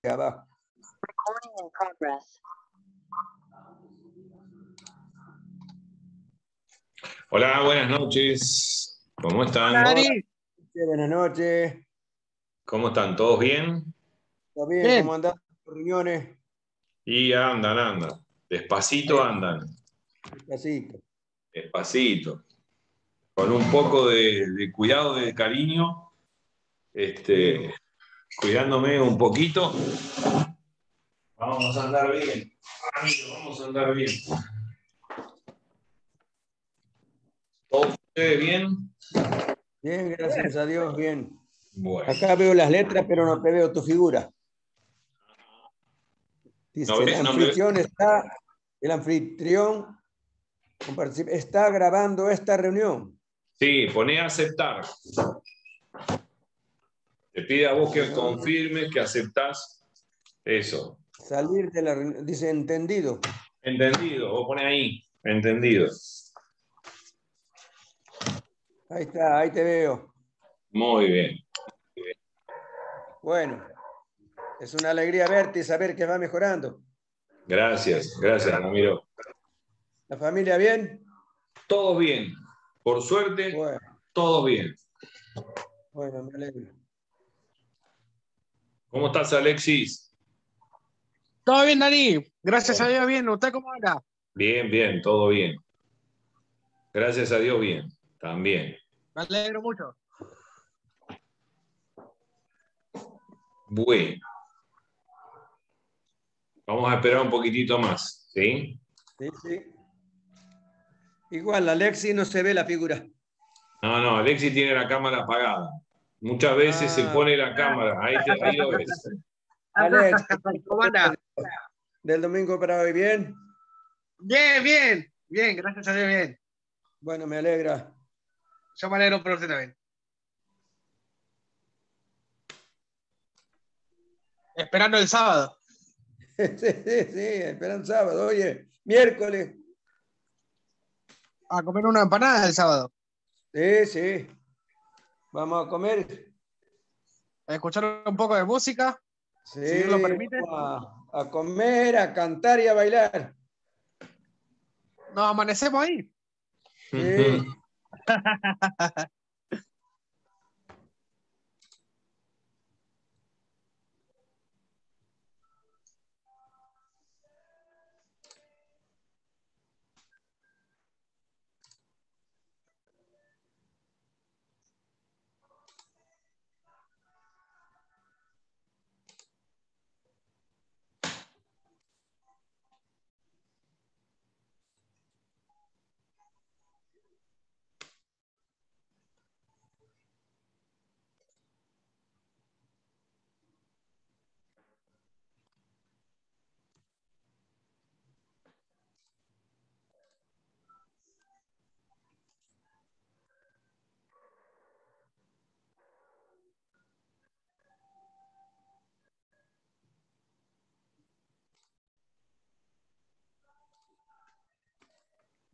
abajo. Recording in progress. Hola, buenas noches. ¿Cómo están? Hola, buenas noches. ¿Cómo están? ¿Todos bien? ¿Todo bien? ¿Cómo andan las reuniones? Y andan. Despacito andan. Despacito. Despacito. Con un poco de cuidado, de cariño. Cuidándome un poquito. Vamos a andar bien. Vamos a andar bien. ¿Todos ustedes bien? Bien, gracias a Dios, bien. Bueno. Acá veo las letras, pero no te veo tu figura. Dice, No, el anfitrión está grabando esta reunión. Sí, poné a aceptar. Te pide a vos que confirmes, que aceptás eso. Salir de la reunión. Dice, entendido. Entendido, vos ponés ahí. Entendido. Ahí está, ahí te veo. Muy bien. Bueno, es una alegría verte y saber que va mejorando. Gracias, Ramiro. ¿La familia bien? Todos bien. Por suerte, Bueno, todos bien. bueno, me alegro. ¿Cómo estás, Alexis? Todo bien, Dani. Gracias a Dios, bien. ¿Usted cómo anda? Bien, todo bien. Gracias a Dios, bien. También. Me alegro mucho. Bueno. Vamos a esperar un poquitito más, ¿sí? Sí. Igual, Alexi no se ve la figura. No, Alexis tiene la cámara apagada. Muchas veces se pone la cámara. Ahí lo ves. Alex, ¿Cómo anda? ¿Del domingo para hoy bien? Bien. Gracias a Dios, bien. Bueno, me alegra. Yo me alegro por usted también. Esperando el sábado. Sí, esperan sábado. Oye, miércoles. A comer una empanada el sábado. Sí. Vamos a comer. A escuchar un poco de música. Sí, si Dios lo permite. vamos a comer, a cantar y a bailar. Nos amanecemos ahí. Sí.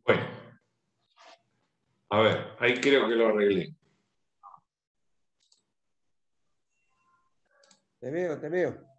Bueno. A ver, ahí creo que lo arreglé. Te veo.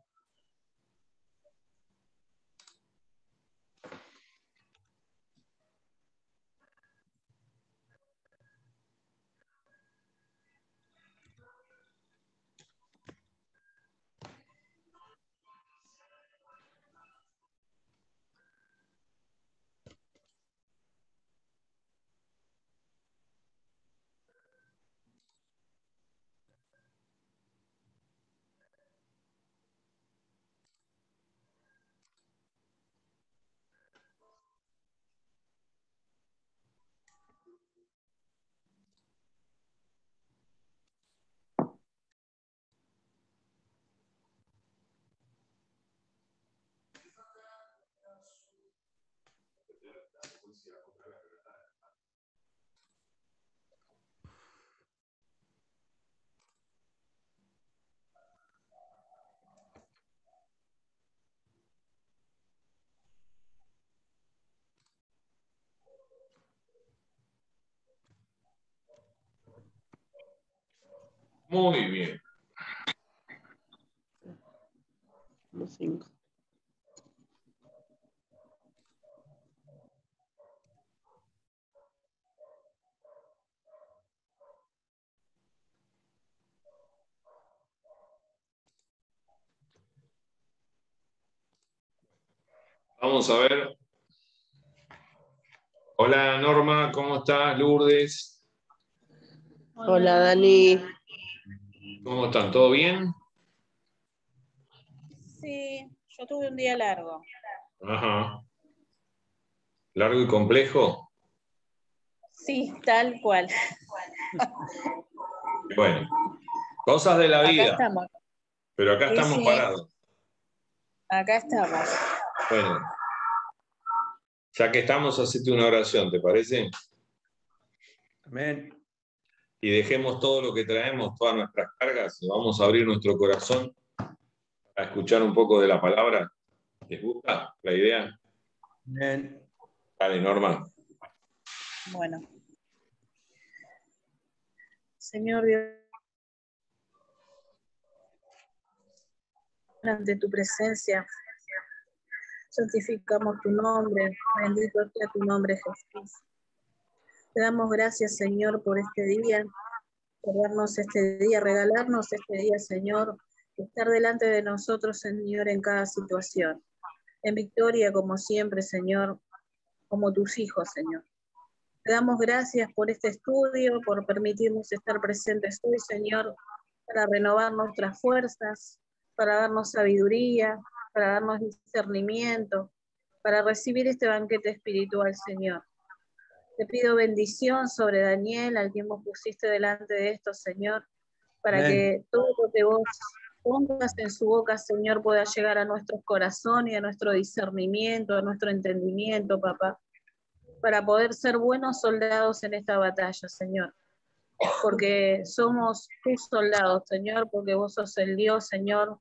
Muy bien. Los 5. Vamos a ver. Hola Norma, ¿cómo estás? Lourdes. Hola, Dani. ¿Cómo están? ¿Todo bien? Sí, yo tuve un día largo. Ajá. ¿Largo y complejo? Sí, tal cual. Bueno, cosas de la Acá vida, estamos. pero acá Sí, estamos sí. parados. Acá estamos. Bueno, ya que estamos, hacete una oración, ¿te parece? Amén. Y dejemos todo lo que traemos, todas nuestras cargas, y vamos a abrir nuestro corazón a escuchar un poco de la palabra. ¿Les gusta la idea? Amén. Dale, Norma. Bueno. Señor Dios, ante tu presencia, santificamos tu nombre, bendito sea tu nombre, Jesús. Te damos gracias, Señor, por este día, por darnos este día, regalarnos este día, Señor, estar delante de nosotros, Señor, en cada situación. En victoria, como siempre, Señor, como tus hijos, Señor. Te damos gracias por este estudio, por permitirnos estar presentes hoy, Señor, para renovar nuestras fuerzas, para darnos sabiduría, para darnos discernimiento, para recibir este banquete espiritual, Señor. Te pido bendición sobre Daniel, al quien vos pusiste delante de esto, Señor, para Amén. que todo lo que vos pongas en su boca, Señor, pueda llegar a nuestros corazones y a nuestro discernimiento, a nuestro entendimiento, papá, para poder ser buenos soldados en esta batalla, Señor. Porque somos tus soldados, Señor, porque vos sos el Dios, Señor,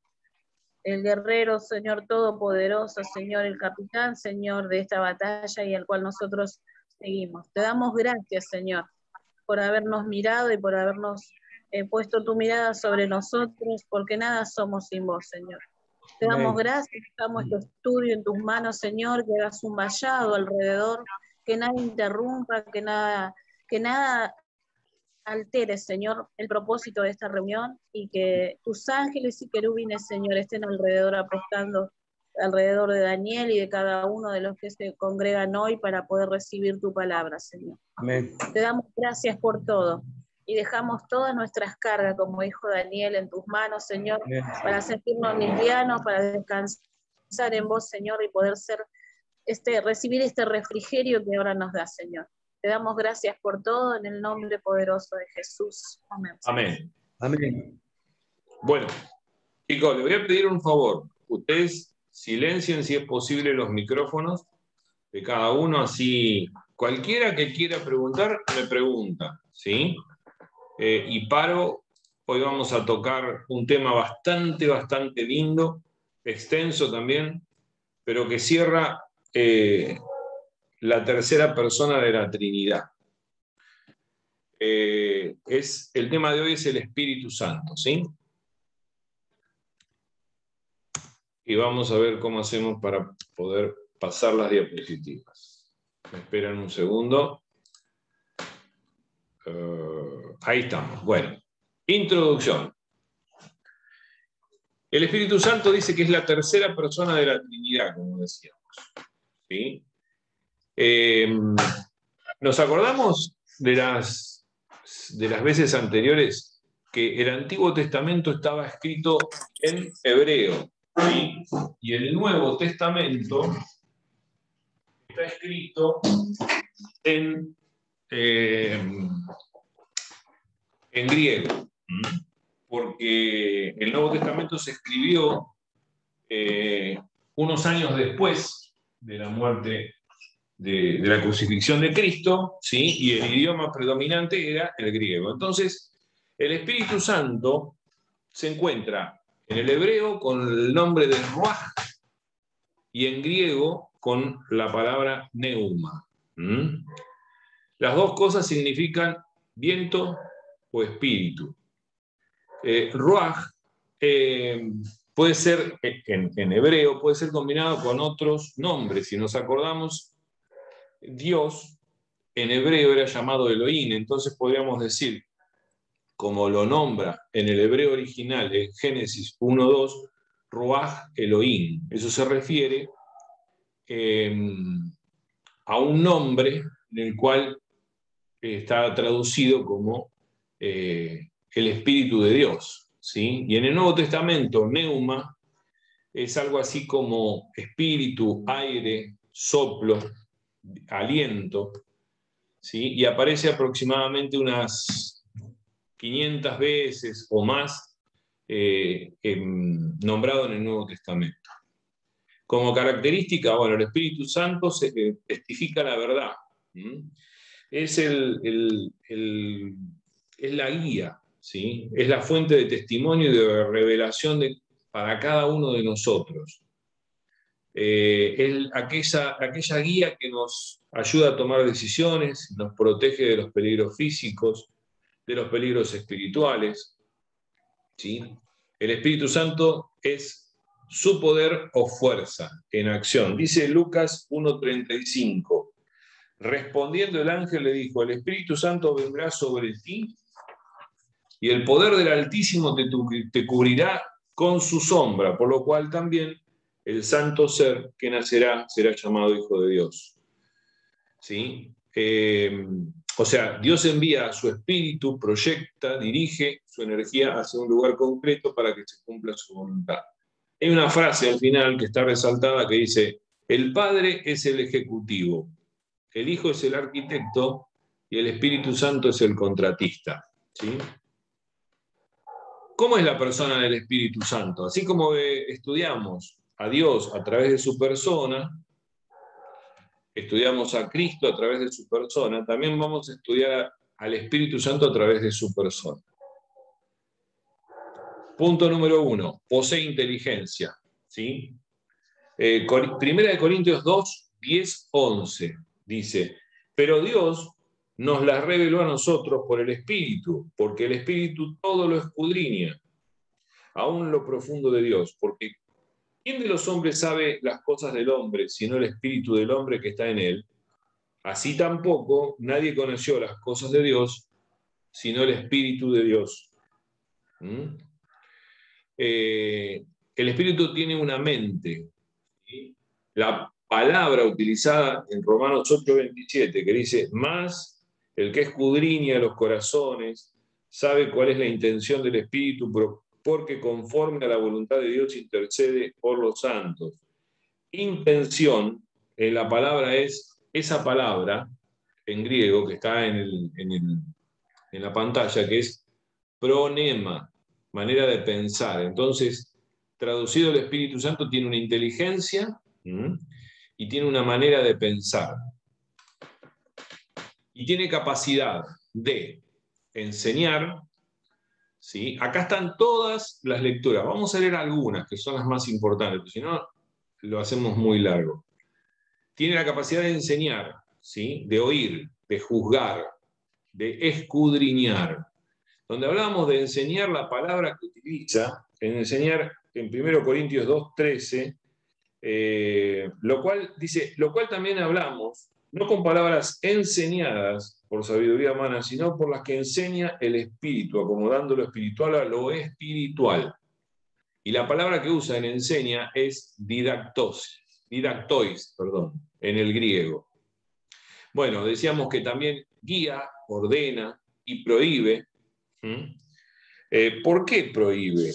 el guerrero, Señor todopoderoso, Señor, el capitán, Señor, de esta batalla y al cual nosotros seguimos. Te damos gracias, Señor, por habernos mirado y por habernos puesto tu mirada sobre nosotros, porque nada somos sin vos, Señor. Te damos Amén. gracias, dejamos tu estudio en tus manos, Señor, que hagas un vallado alrededor, que nada interrumpa, que nada altere, Señor, el propósito de esta reunión y que tus ángeles y querubines, Señor, estén alrededor apostando alrededor de Daniel y de cada uno de los que se congregan hoy para poder recibir tu palabra, Señor. Amén. Te damos gracias por todo y dejamos todas nuestras cargas, como dijo Daniel, en tus manos, Señor, Amén. para sentirnos livianos, para descansar en vos, Señor, y poder recibir este refrigerio que ahora nos da, Señor. Te damos gracias por todo en el nombre poderoso de Jesús. Amén. Amén. Amén. Bueno, chicos, les voy a pedir un favor. Ustedes silencien, si es posible, los micrófonos de cada uno, así cualquiera que quiera preguntar, me pregunta, ¿sí? Y paro, hoy vamos a tocar un tema bastante lindo, extenso también, pero que cierra la tercera persona de la Trinidad. El tema de hoy es el Espíritu Santo, ¿sí? Y vamos a ver cómo hacemos para poder pasar las diapositivas. Me esperan un segundo. Ahí estamos. Bueno, introducción. El Espíritu Santo dice que es la tercera persona de la Trinidad, como decíamos, ¿sí? ¿Nos acordamos de las veces anteriores que el Antiguo Testamento estaba escrito en hebreo, ¿sí? Y el Nuevo Testamento está escrito en griego, porque el Nuevo Testamento se escribió unos años después de la muerte de la crucifixión de Cristo, ¿sí? Y el idioma predominante era el griego. Entonces, el Espíritu Santo se encuentra en el hebreo con el nombre de Ruach y en griego con la palabra neuma. Las dos cosas significan viento o espíritu. Ruach puede ser, en hebreo, puede ser combinado con otros nombres. Si nos acordamos, Dios en hebreo era llamado Elohim, entonces podríamos decir, como lo nombra en el hebreo original, en Génesis 1:2, Ruach Elohim. Eso se refiere a un nombre en el cual está traducido como el Espíritu de Dios, ¿sí? Y en el Nuevo Testamento, Neuma es algo así como espíritu, aire, soplo, aliento, ¿sí? Y aparece aproximadamente unas 500 veces o más nombrado en el Nuevo Testamento. Como característica, bueno, el Espíritu Santo testifica la verdad. Es la guía, ¿sí? Es la fuente de testimonio y de revelación para cada uno de nosotros. Es aquella guía que nos ayuda a tomar decisiones, nos protege de los peligros físicos, de los peligros espirituales, ¿sí? El Espíritu Santo es su poder o fuerza en acción. Dice Lucas 1:35. Respondiendo el ángel le dijo, el Espíritu Santo vendrá sobre ti y el poder del Altísimo te cubrirá con su sombra, por lo cual también el santo ser que nacerá será llamado Hijo de Dios. ¿Sí? O sea, Dios envía a su Espíritu, proyecta, dirige su energía hacia un lugar concreto para que se cumpla su voluntad. Hay una frase al final que está resaltada que dice, el Padre es el ejecutivo, el Hijo es el arquitecto y el Espíritu Santo es el contratista. ¿Sí? ¿Cómo es la persona del Espíritu Santo? Así como estudiamos a Dios a través de su persona, estudiamos a Cristo a través de su persona, también vamos a estudiar al Espíritu Santo a través de su persona. Punto número 1, posee inteligencia. ¿Sí? Primera de Corintios 2, 10, 11, dice, pero Dios nos las reveló a nosotros por el Espíritu, porque el Espíritu todo lo escudriña, aún lo profundo de Dios, porque ¿quién de los hombres sabe las cosas del hombre, sino el Espíritu del hombre que está en él? Así tampoco nadie conoció las cosas de Dios, sino el Espíritu de Dios. El Espíritu tiene una mente. ¿Sí? La palabra utilizada en Romanos 8:27, que dice, más el que escudriña los corazones, sabe cuál es la intención del Espíritu, porque conforme a la voluntad de Dios intercede por los santos. Intención, la palabra es esa palabra en griego que está en la pantalla, que es pronema, manera de pensar. Entonces, traducido el Espíritu Santo tiene una inteligencia y tiene una manera de pensar. Y tiene capacidad de enseñar. ¿Sí? Acá están todas las lecturas. Vamos a leer algunas, que son las más importantes, porque si no, lo hacemos muy largo. Tiene la capacidad de enseñar, ¿sí? De oír, de juzgar, de escudriñar. Donde hablábamos de enseñar, la palabra que utiliza, en enseñar en 1 Corintios 2:13, lo cual también hablamos, no con palabras enseñadas por sabiduría humana, sino por las que enseña el Espíritu, acomodando lo espiritual a lo espiritual. Y la palabra que usa en enseña es didactois, en el griego. Bueno, decíamos que también guía, ordena y prohíbe. ¿Por qué prohíbe?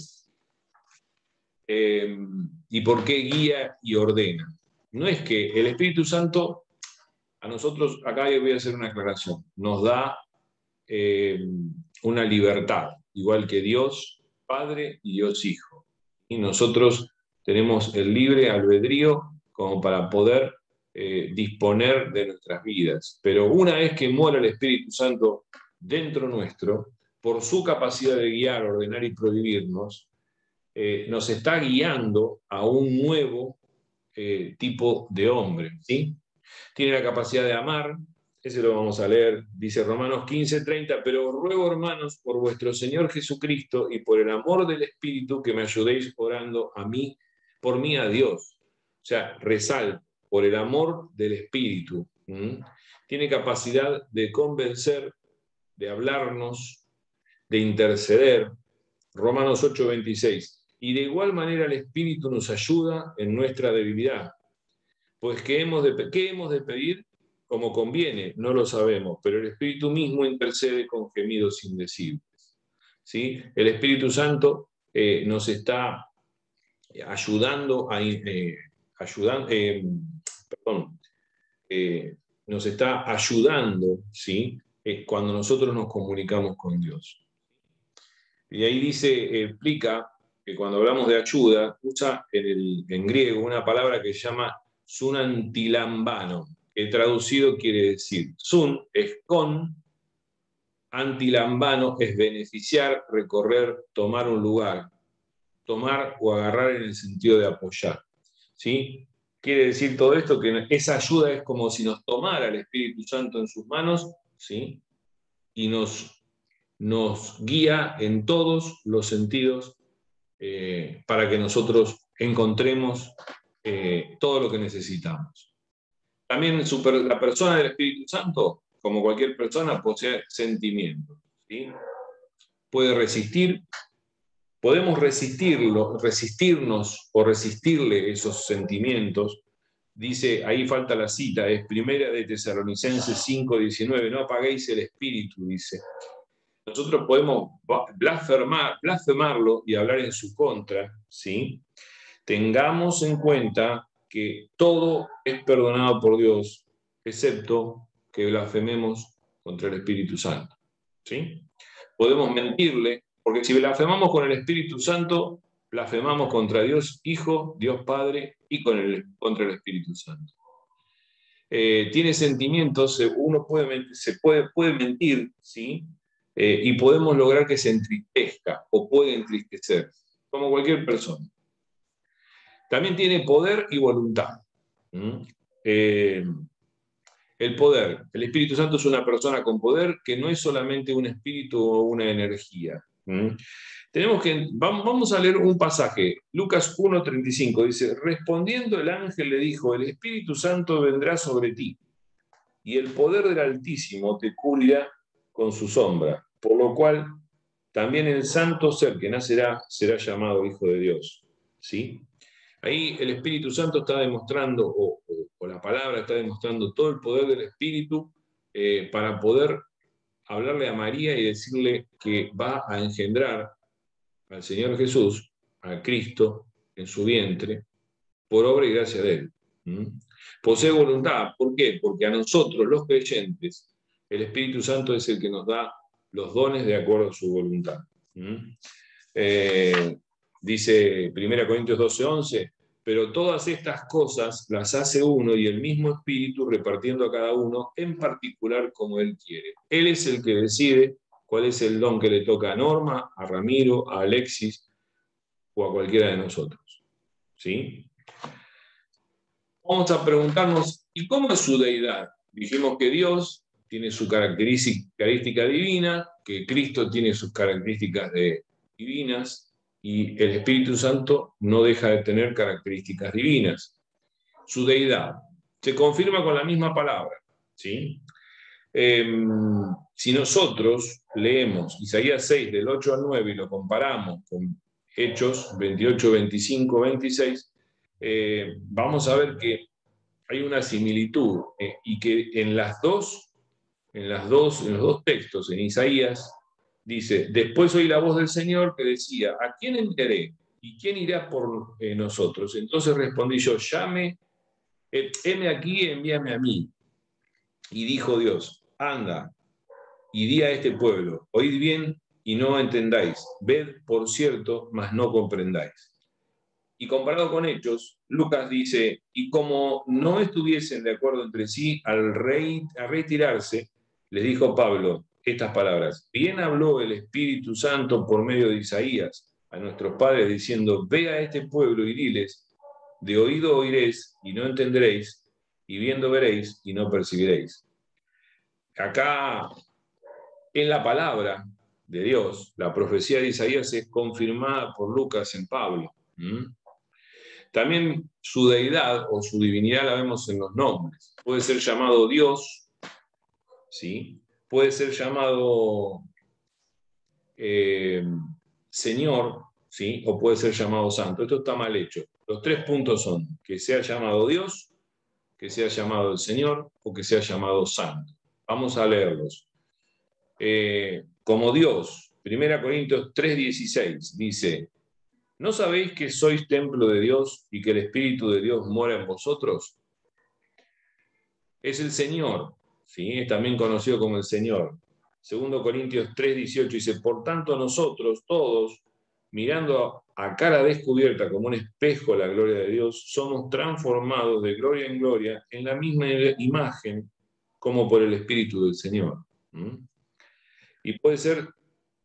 ¿Y por qué guía y ordena? No es que el Espíritu Santo, a nosotros, acá voy a hacer una aclaración, nos da una libertad, igual que Dios Padre y Dios Hijo. Y nosotros tenemos el libre albedrío como para poder disponer de nuestras vidas. Pero una vez que mora el Espíritu Santo dentro nuestro, por su capacidad de guiar, ordenar y prohibirnos, nos está guiando a un nuevo tipo de hombre, ¿sí? Tiene la capacidad de amar, ese lo vamos a leer, dice Romanos 15:30, pero os ruego, hermanos, por vuestro Señor Jesucristo y por el amor del Espíritu, que me ayudéis orando por mí a Dios. O sea, resalto, por el amor del Espíritu. Tiene capacidad de convencer, de hablarnos, de interceder. Romanos 8:26. Y de igual manera el Espíritu nos ayuda en nuestra debilidad. Pues ¿qué hemos de pedir? Como conviene, no lo sabemos, pero el Espíritu mismo intercede con gemidos indecibles. ¿Sí? El Espíritu Santo nos está ayudando nos está ayudando, ¿sí? Cuando nosotros nos comunicamos con Dios. Y ahí dice, explica que cuando hablamos de ayuda, usa en griego una palabra que se llama sunantilambano, que traducido quiere decir, sun es con, antilambano es beneficiar, recorrer, tomar un lugar, tomar o agarrar en el sentido de apoyar. ¿Sí? Quiere decir todo esto que esa ayuda es como si nos tomara el Espíritu Santo en sus manos, ¿sí? Y nos guía en todos los sentidos para que nosotros encontremos todo lo que necesitamos. También la persona del Espíritu Santo, como cualquier persona, posee sentimientos, ¿sí? Puede resistir, podemos resistirnos o resistirle esos sentimientos. Dice, ahí falta la cita, es primera de Tesalonicenses 5:19, no apaguéis el espíritu, dice. Nosotros podemos blasfemarlo y hablar en su contra, ¿sí? Tengamos en cuenta que todo es perdonado por Dios, excepto que blasfememos contra el Espíritu Santo, ¿sí? Podemos mentirle, porque si blasfemamos con el Espíritu Santo, blasfemamos contra Dios Hijo, Dios Padre y contra el Espíritu Santo. Tiene sentimientos, uno puede mentir, ¿sí? Y podemos lograr que se entristezca o puede entristecer, como cualquier persona. También tiene poder y voluntad. El poder. El Espíritu Santo es una persona con poder que no es solamente un espíritu o una energía. Vamos a leer un pasaje. Lucas 1:35 dice, respondiendo el ángel le dijo, el Espíritu Santo vendrá sobre ti y el poder del Altísimo te cubrirá con su sombra, por lo cual también el santo ser que nacerá será llamado Hijo de Dios. ¿Sí? Ahí el Espíritu Santo está demostrando, o la palabra está demostrando todo el poder del Espíritu para poder hablarle a María y decirle que va a engendrar al Señor Jesús, a Cristo, en su vientre, por obra y gracia de Él. Posee voluntad. ¿Por qué? Porque a nosotros, los creyentes, el Espíritu Santo es el que nos da los dones de acuerdo a su voluntad. Dice 1 Corintios 12:11, pero todas estas cosas las hace uno y el mismo Espíritu repartiendo a cada uno en particular como Él quiere. Él es el que decide cuál es el don que le toca a Norma, a Ramiro, a Alexis o a cualquiera de nosotros. ¿Sí? Vamos a preguntarnos, ¿y cómo es su deidad? Dijimos que Dios tiene su característica divina, que Cristo tiene sus características divinas, y el Espíritu Santo no deja de tener características divinas. Su deidad se confirma con la misma palabra, ¿sí? Si nosotros leemos Isaías 6, del 8 al 9, y lo comparamos con Hechos 28, 25, 26, vamos a ver que hay una similitud y que en los dos textos, en Isaías, dice, después oí la voz del Señor que decía, ¿a quién enviaré? ¿Y quién irá por nosotros? Entonces respondí yo, heme aquí, envíame a mí. Y dijo Dios, anda y di a este pueblo, oíd bien y no entendáis, ved por cierto, mas no comprendáis. Y comparado con Hechos, Lucas dice, y como no estuviesen de acuerdo entre sí, al retirarse, les dijo Pablo estas palabras, bien habló el Espíritu Santo por medio de Isaías a nuestros padres diciendo, ve a este pueblo y diles, de oído oiréis y no entenderéis, y viendo veréis y no percibiréis. acá en la palabra de Dios, la profecía de Isaías es confirmada por Lucas en Pablo. También su deidad o su divinidad la vemos en los nombres. Puede ser llamado Dios, ¿sí? Puede ser llamado Señor, ¿sí? O puede ser llamado Santo. Esto está mal hecho. Los 3 puntos son que sea llamado Dios, que sea llamado el Señor o que sea llamado Santo. Vamos a leerlos. Como Dios, 1 Corintios 3:16 dice: ¿no sabéis que sois templo de Dios y que el Espíritu de Dios mora en vosotros? Es el Señor, ¿sí? Es también conocido como el Señor. 2 Corintios 3:18 dice: por tanto nosotros todos, mirando a cara descubierta como un espejo la gloria de Dios, somos transformados de gloria en gloria en la misma imagen como por el Espíritu del Señor. Y puede ser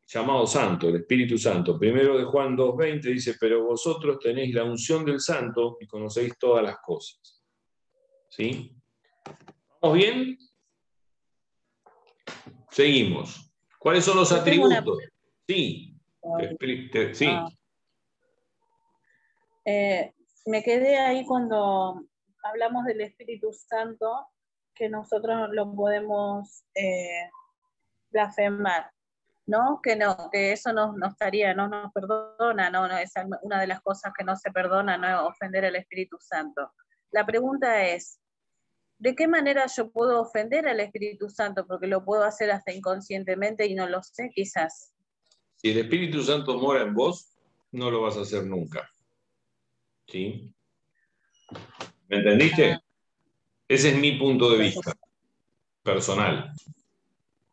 llamado Santo, el Espíritu Santo. 1 de Juan 2:20 dice: pero vosotros tenéis la unción del Santo y conocéis todas las cosas. ¿Sí? ¿Vamos bien? Seguimos. ¿Cuáles son los atributos? Sí. Sí. Me quedé ahí cuando hablamos del Espíritu Santo, que nosotros lo podemos blasfemar, ¿no? Que eso no estaría, no nos perdona, no, es una de las cosas que no se perdona, no ofender al Espíritu Santo. La pregunta es, ¿de qué manera yo puedo ofender al Espíritu Santo? Porque lo puedo hacer hasta inconscientemente y no lo sé, quizás. Si el Espíritu Santo mora en vos, no lo vas a hacer nunca. ¿Sí? ¿Me entendiste? Ese es mi punto de vista personal.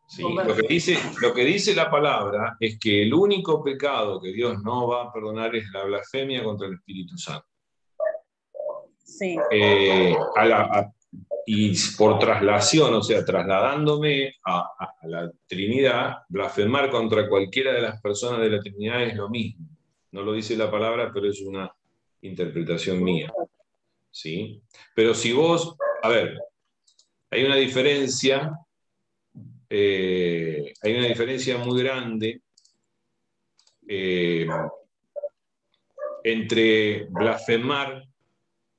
¿Sí? Lo que dice la palabra es que el único pecado que Dios no va a perdonar es la blasfemia contra el Espíritu Santo. Sí. Y por traslación, o sea, trasladándome a la Trinidad, blasfemar contra cualquiera de las personas de la Trinidad es lo mismo. No lo dice la palabra, pero es una interpretación mía. ¿Sí? Pero si vos, a ver, hay una diferencia muy grande entre blasfemar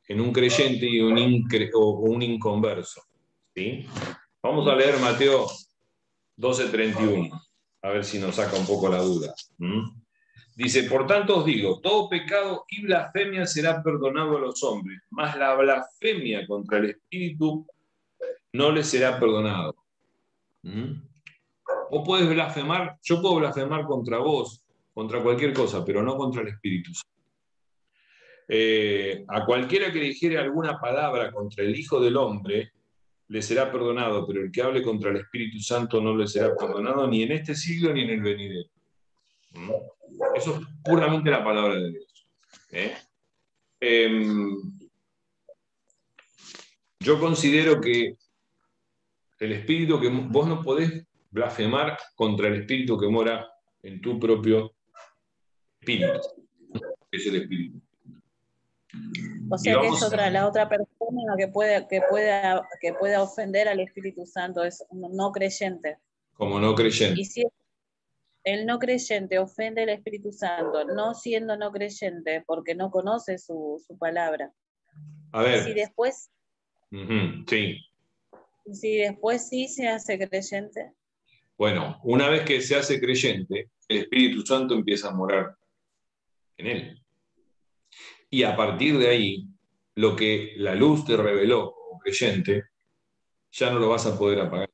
en un creyente y un inconverso. ¿Sí? Vamos a leer Mateo 12:31, a ver si nos saca un poco la duda. Dice: por tanto os digo, todo pecado y blasfemia será perdonado a los hombres, mas la blasfemia contra el Espíritu no les será perdonado. Vos podés blasfemar, yo puedo blasfemar contra vos, contra cualquier cosa, pero no contra el Espíritu Santo. A cualquiera que dijere alguna palabra contra el Hijo del Hombre, le será perdonado, pero el que hable contra el Espíritu Santo no le será perdonado ni en este siglo ni en el venidero. Eso es puramente la palabra de Dios. Yo considero que el Espíritu, que vos no podés blasfemar contra el Espíritu que mora en tu propio Espíritu, que es el Espíritu. O sea que es la otra persona que pueda ofender al Espíritu Santo, es un no creyente. Como no creyente. Y si el no creyente ofende al Espíritu Santo, no siendo no creyente, porque no conoce su palabra. A ver. Si después, sí. Si después sí se hace creyente. Bueno, una vez que se hace creyente, el Espíritu Santo empieza a morar en él. Y a partir de ahí, lo que la luz te reveló como creyente, ya no lo vas a poder apagar.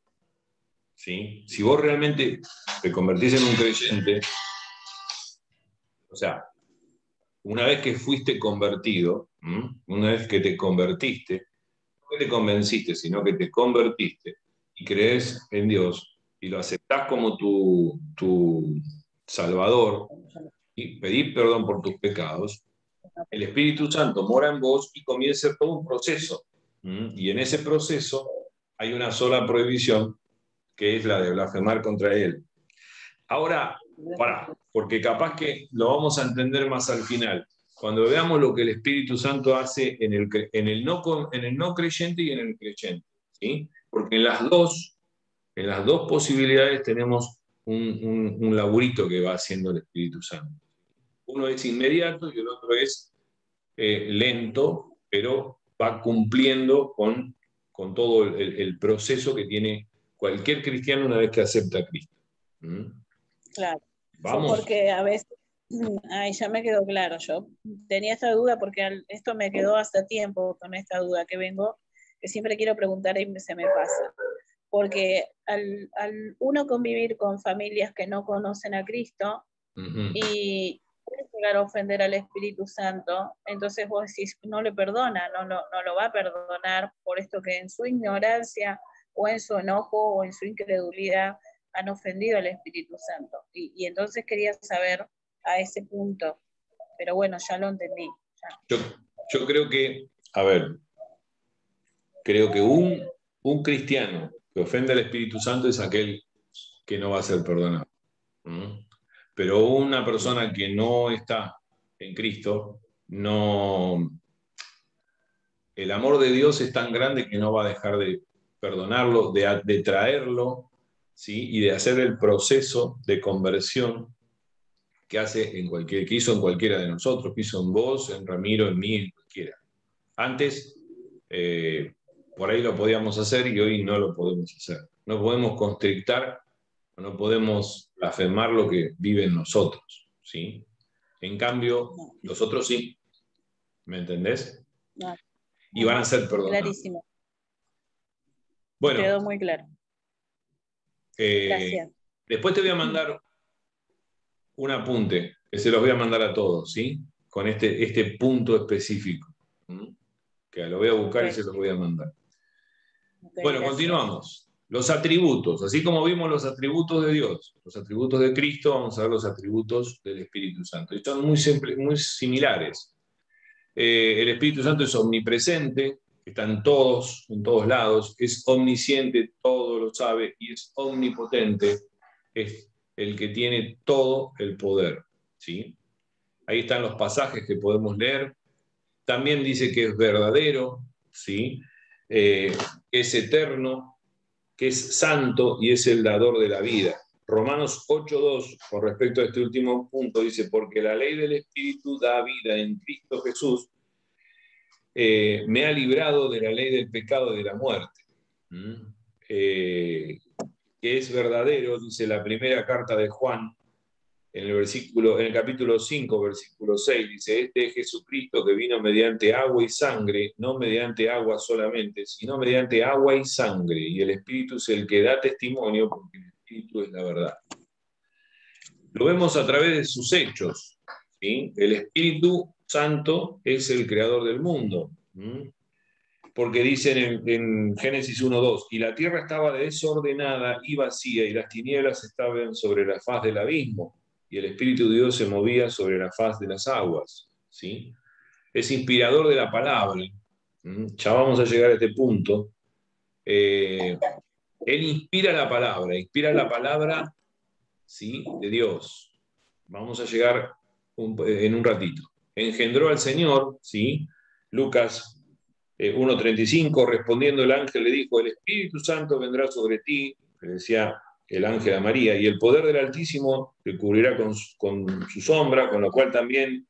¿Sí? Si vos realmente te convertís en un creyente, o sea, una vez que fuiste convertido, una vez que te convertiste, no que te convenciste, sino que te convertiste y crees en Dios y lo aceptás como tu Salvador y pedís perdón por tus pecados, el Espíritu Santo mora en vos y comienza todo un proceso. Y en ese proceso hay una sola prohibición, que es la de blasfemar contra él. Ahora, porque capaz que lo vamos a entender más al final, cuando veamos lo que el Espíritu Santo hace en el no creyente y en el creyente. ¿Sí? Porque en las dos En las dos posibilidades tenemos un laburito que va haciendo el Espíritu Santo. Uno es inmediato y el otro es lento, pero va cumpliendo con todo el proceso que tiene cualquier cristiano una vez que acepta a Cristo. ¿Mm? Claro. Vamos. Porque a veces, ay, ya me quedó claro, yo tenía esta duda porque esto me quedó hace tiempo con esta duda que vengo, que siempre quiero preguntar y se me pasa. Porque al uno convivir con familias que no conocen a Cristo y puede llegar a ofender al Espíritu Santo, entonces vos decís, no le perdona, no lo va a perdonar por esto que en su ignorancia o en su enojo o en su incredulidad han ofendido al Espíritu Santo. Y entonces quería saber a ese punto, pero bueno, ya lo entendí. Ya. Yo creo que, a ver, creo que un cristiano que ofende al Espíritu Santo es aquel que no va a ser perdonado. Pero una persona que no está en Cristo, no, el amor de Dios es tan grande que no va a dejar de perdonarlo, de traerlo, ¿sí? Y de hacer el proceso de conversión que hizo en cualquiera de nosotros, que hizo en vos, en Ramiro, en mí, en cualquiera. Antes, por ahí lo podíamos hacer y hoy no lo podemos hacer. No podemos constrictar, no podemos blasfemar lo que vive en nosotros, ¿sí? En cambio, los otros sí. ¿Me entendés? No. Y van a ser perdonados. Clarísimo. Bueno, quedó muy claro. Gracias. Después te voy a mandar un apunte, que se los voy a mandar a todos, ¿sí? Con este punto específico. Que lo voy a buscar y se los voy a mandar. Bueno, gracias. Continuamos. Los atributos, así como vimos los atributos de Dios, los atributos de Cristo, vamos a ver los atributos del Espíritu Santo. Y son muy similares. El Espíritu Santo es omnipresente, está en todos lados, es omnisciente, todo lo sabe, y es omnipotente, es el que tiene todo el poder, ¿sí? Ahí están los pasajes que podemos leer. También dice que es verdadero, ¿sí? Es eterno, que es santo y es el dador de la vida. Romanos 8:2, con respecto a este último punto, dice, porque la ley del Espíritu da vida en Cristo Jesús, me ha librado de la ley del pecado y de la muerte. Que es verdadero, dice la primera carta de Juan, en el capítulo 5, versículo 6, dice, este es Jesucristo que vino mediante agua y sangre, no mediante agua solamente, sino mediante agua y sangre, y el Espíritu es el que da testimonio, porque el Espíritu es la verdad. Lo vemos a través de sus hechos, ¿sí? El Espíritu Santo es el creador del mundo, porque dicen en Génesis 1:2, y la tierra estaba desordenada y vacía, y las tinieblas estaban sobre la faz del abismo, y el Espíritu de Dios se movía sobre la faz de las aguas, ¿sí? Es inspirador de la palabra. Ya vamos a llegar a este punto. Él inspira la palabra, ¿sí? De Dios. Vamos a llegar en un ratito. Engendró al Señor, ¿sí? Lucas 1:35, respondiendo el ángel le dijo, el Espíritu Santo vendrá sobre ti, le decía el ángel a María, y el poder del Altísimo te cubrirá con su sombra, con lo cual también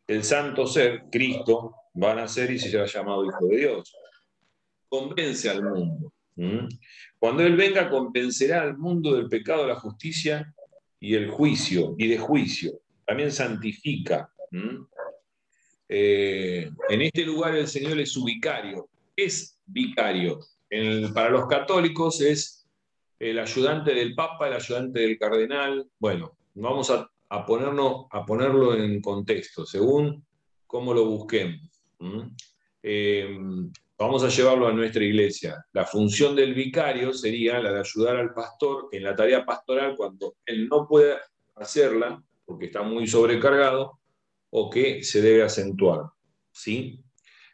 el santo ser, Cristo, va a nacer y se será llamado Hijo de Dios. Convence al mundo. Cuando Él venga, convencerá al mundo del pecado, la justicia y el juicio, y de juicio. También santifica. En este lugar el Señor es su vicario. Es vicario. Para los católicos es el ayudante del Papa, el ayudante del cardenal. Bueno, vamos a ponerlo en contexto, según cómo lo busquemos. Vamos a llevarlo a nuestra iglesia. La función del vicario sería la de ayudar al pastor en la tarea pastoral cuando él no puede hacerla, porque está muy sobrecargado, o que se debe acentuar, ¿sí?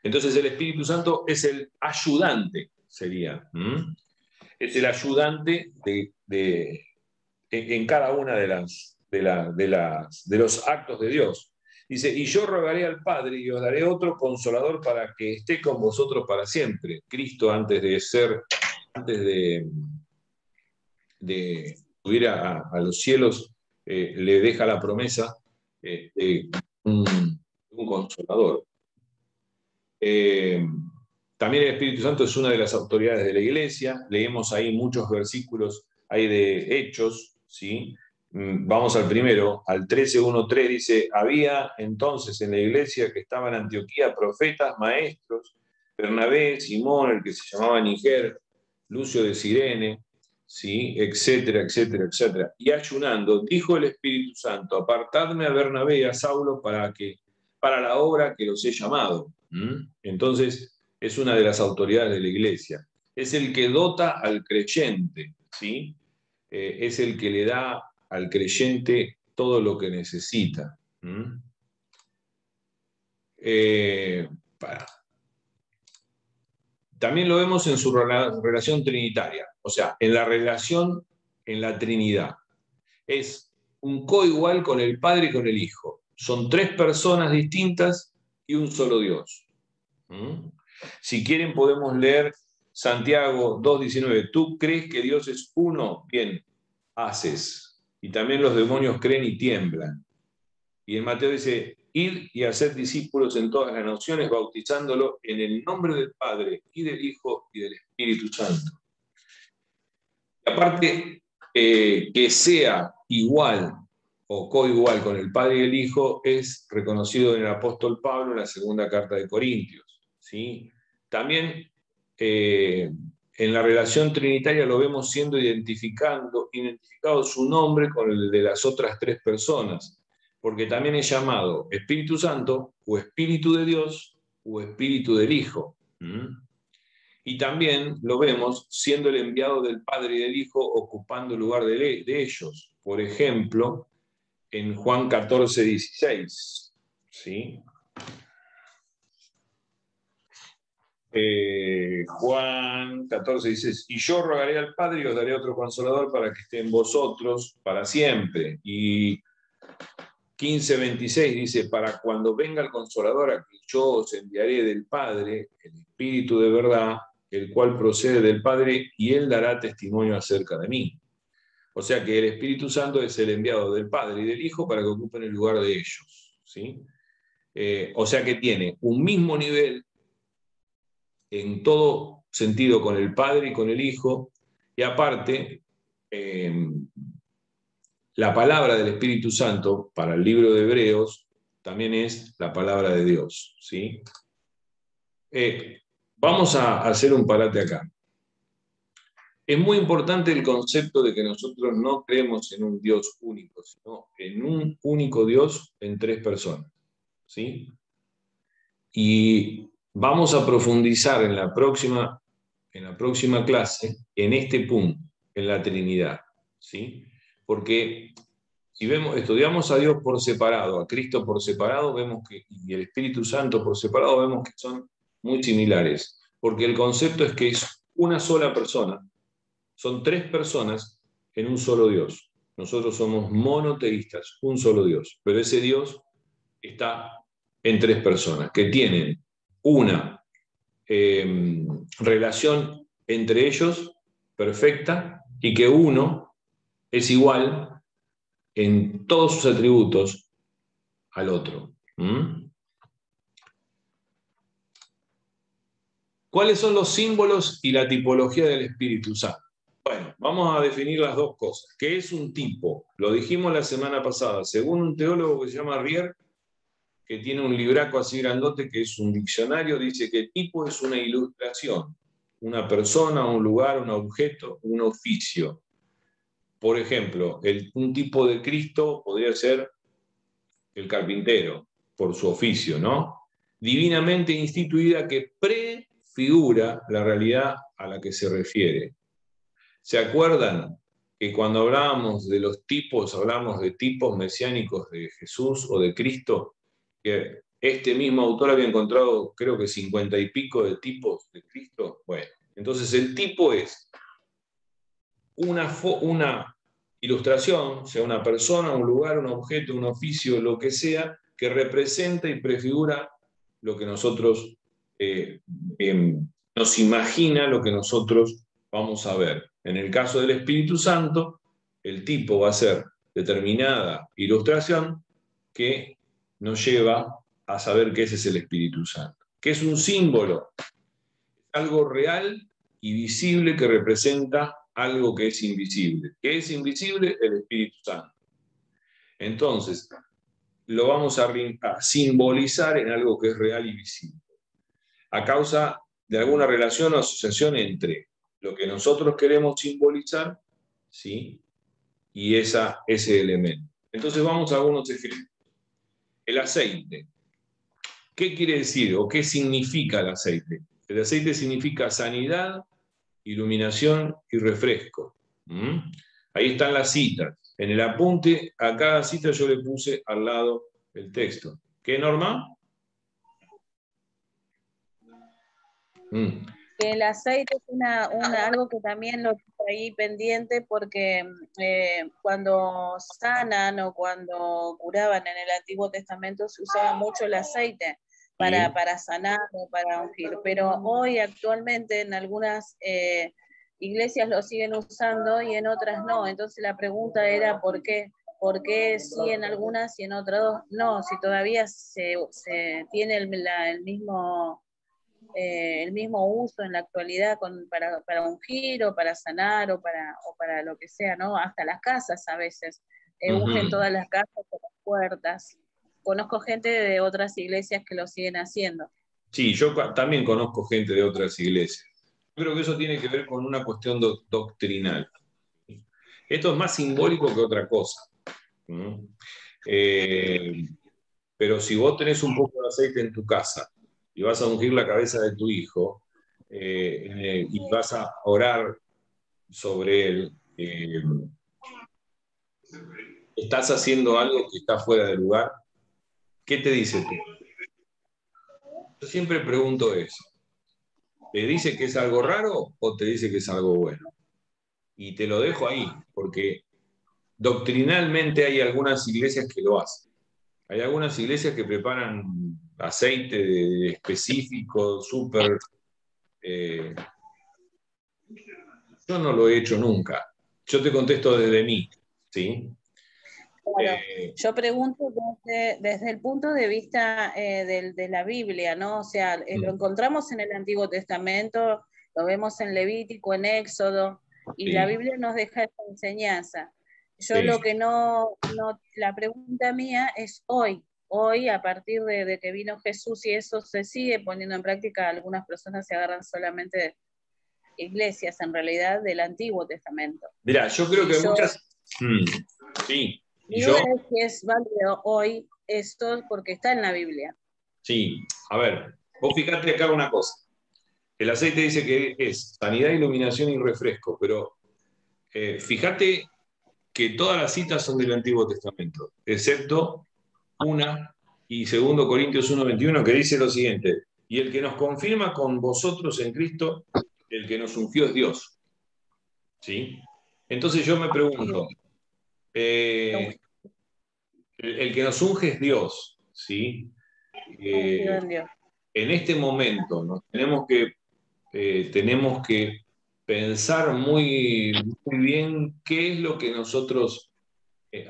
Entonces el Espíritu Santo es el ayudante, sería. Es el ayudante en cada una de los actos de Dios. Dice, y yo rogaré al Padre y os daré otro consolador para que esté con vosotros para siempre. Cristo antes de de subir a los cielos, le deja la promesa de un consolador. También el Espíritu Santo es una de las autoridades de la iglesia. Leemos ahí muchos versículos ahí de Hechos, ¿sí? Vamos al primero, al 13:1-3, dice: había entonces en la iglesia que estaba en Antioquía profetas, maestros, Bernabé, Simón, el que se llamaba Niger, Lucio de Cirene, ¿sí? Etcétera, etcétera, etcétera. Y ayunando, dijo el Espíritu Santo: apartadme a Bernabé y a Saulo para la obra que los he llamado. Entonces, es una de las autoridades de la iglesia. Es el que dota al creyente, ¿sí? Es el que le da al creyente todo lo que necesita. También lo vemos en su relación trinitaria, o sea, en la relación en la Trinidad. Es un coigual con el Padre y con el Hijo. Son tres personas distintas y un solo Dios. Si quieren podemos leer Santiago 2:19. ¿Tú crees que Dios es uno? Bien, haces. Y también los demonios creen y tiemblan. Y en Mateo dice: id y haced discípulos en todas las naciones, bautizándolo en el nombre del Padre y del Hijo y del Espíritu Santo. Y aparte, que sea igual o coigual con el Padre y el Hijo es reconocido en el apóstol Pablo en la segunda carta de Corintios, ¿sí? También en la relación trinitaria lo vemos siendo identificado su nombre con el de las otras tres personas, porque también es llamado Espíritu Santo, o Espíritu de Dios, o Espíritu del Hijo. Y también lo vemos siendo el enviado del Padre y del Hijo, ocupando el lugar de ellos. Por ejemplo, en Juan 14:16, ¿sí? Juan 14 dice: y yo rogaré al Padre y os daré otro consolador para que esté en vosotros para siempre. Y 15:26 dice: para cuando venga el consolador, a que yo os enviaré del Padre, el Espíritu de verdad, el cual procede del Padre, y él dará testimonio acerca de mí. O sea que el Espíritu Santo es el enviado del Padre y del Hijo para que ocupen el lugar de ellos, ¿sí? O sea que tiene un mismo nivel en todo sentido con el Padre y con el Hijo, y aparte, la palabra del Espíritu Santo para el libro de Hebreos también es la palabra de Dios, ¿sí? Vamos a hacer un parate acá. Es muy importante el concepto de que nosotros no creemos en un Dios único, sino en un único Dios en tres personas, ¿sí? Y vamos a profundizar en la próxima clase en este punto, en la Trinidad, ¿sí? Porque si estudiamos a Dios por separado, a Cristo por separado, y el Espíritu Santo por separado, vemos que son muy similares, porque el concepto es que es una sola persona, son tres personas en un solo Dios. Nosotros somos monoteístas, un solo Dios, pero ese Dios está en tres personas que tienen una relación entre ellos perfecta y que uno es igual en todos sus atributos al otro. ¿Cuáles son los símbolos y la tipología del Espíritu Santo? Bueno, vamos a definir las dos cosas. ¿Qué es un tipo? Lo dijimos la semana pasada. Según un teólogo que se llama Rier, que tiene un libraco así grandote que es un diccionario, dice que tipo es una ilustración, una persona, un lugar, un objeto, un oficio. Por ejemplo, un tipo de Cristo podría ser el carpintero, por su oficio, ¿no? Divinamente instituida, que prefigura la realidad a la que se refiere. ¿Se acuerdan que cuando hablábamos de los tipos, hablamos de tipos mesiánicos de Jesús o de Cristo? Que este mismo autor había encontrado, creo que 50 y pico de tipos de Cristo. Bueno, entonces el tipo es una ilustración, sea una persona, un lugar, un objeto, un oficio, lo que sea, que representa y prefigura lo que nosotros nos imagina, lo que nosotros vamos a ver. En el caso del Espíritu Santo, el tipo va a ser determinada ilustración que nos lleva a saber que ese es el Espíritu Santo. Que es un símbolo, algo real y visible que representa algo que es invisible. ¿Qué es invisible? El Espíritu Santo. Entonces, lo vamos a simbolizar en algo que es real y visible, a causa de alguna relación o asociación entre lo que nosotros queremos simbolizar, ¿sí?, y ese elemento. Entonces vamos a algunos ejemplos. El aceite. ¿Qué quiere decir o qué significa el aceite? El aceite significa sanidad, iluminación y refresco. Ahí están las citas. En el apunte a cada cita yo le puse al lado el texto. ¿Qué, Norma? Que el aceite es algo que también lo tengo ahí pendiente porque cuando sanan o cuando curaban en el Antiguo Testamento se usaba mucho el aceite para sanar o para ungir, pero hoy actualmente en algunas iglesias lo siguen usando y en otras no, entonces la pregunta era ¿por qué? ¿Por qué sí en algunas y en otras no? Si todavía se tiene el mismo uso en la actualidad para ungir o para sanar o para lo que sea, ¿no? Hasta las casas a veces, ungen todas las casas por las puertas. Conozco gente de otras iglesias que lo siguen haciendo. Sí, yo también conozco gente de otras iglesias. Yo creo que eso tiene que ver con una cuestión doctrinal. Esto es más simbólico que otra cosa. Pero si vos tenés un poco de aceite en tu casa y vas a ungir la cabeza de tu hijo y vas a orar sobre él, ¿estás haciendo algo que está fuera de lugar? ¿Qué te dice tú? Yo siempre pregunto eso. ¿Te dice que es algo raro o te dice que es algo bueno? Y te lo dejo ahí, porque doctrinalmente hay algunas iglesias que lo hacen. Hay algunas iglesias que preparan aceite específico, súper... yo no lo he hecho nunca. Yo te contesto desde mí, ¿sí? Claro, yo pregunto desde el punto de vista de la Biblia, ¿no? O sea, lo encontramos en el Antiguo Testamento, lo vemos en Levítico, en Éxodo, y la Biblia nos deja esa enseñanza. Yo lo que la pregunta mía es hoy, a partir de que vino Jesús y eso se sigue poniendo en práctica, algunas personas se agarran solamente de iglesias, en realidad, del Antiguo Testamento. Mirá, yo creo que muchas... sí. Mi duda es que es válido hoy esto porque está en la Biblia. Sí, a ver, vos fijate acá una cosa. El aceite dice que es sanidad, iluminación y refresco, pero fíjate que todas las citas son del Antiguo Testamento, excepto una y 2 Corintios 1:21 que dice lo siguiente: y el que nos confirma con vosotros en Cristo, el que nos ungió es Dios. ¿Sí? Entonces yo me pregunto, el que nos unge es Dios, ¿sí? En este momento nos tenemos que pensar muy, muy bien qué es lo que nosotros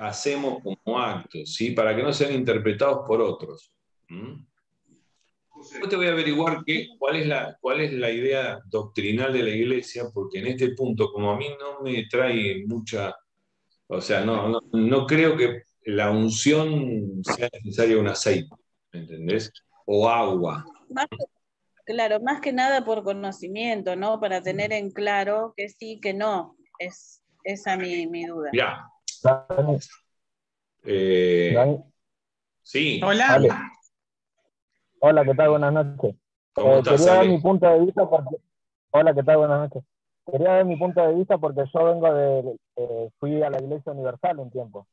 hacemos como actos, ¿sí? Para que no sean interpretados por otros. Yo te voy a averiguar cuál es la idea doctrinal de la iglesia, porque en este punto, como a mí no me trae mucha, o sea, no creo que la unción sea necesaria un aceite, ¿me entendés? O agua. Claro, más que nada por conocimiento, ¿no? Para tener en claro que sí, que no. Es esa mi duda. Mirá. Sí. Hola. Vale. Hola, ¿qué tal? Buenas noches. ¿Cómo estás, quería dar Ale? mi punto de vista porque... Hola, ¿qué tal? Buenas noches. Quería dar mi punto de vista porque yo vengo fui a la Iglesia Universal un tiempo.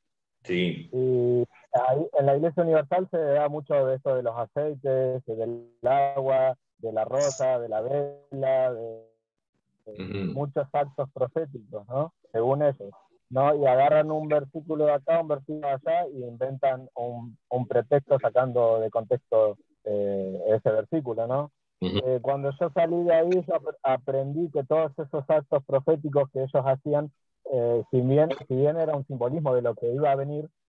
Sí. Y ahí, en la Iglesia Universal se da mucho de esto de los aceites, del agua, de la rosa, de la vela, de muchos actos proféticos, ¿no? Según ellos, ¿no? Y agarran un versículo de acá, un versículo de allá y inventan un pretexto sacando de contexto ese versículo, ¿no? Cuando yo salí de ahí, yo aprendí que todos esos actos proféticos que ellos hacían, si bien era un simbolismo de lo que iba a venir,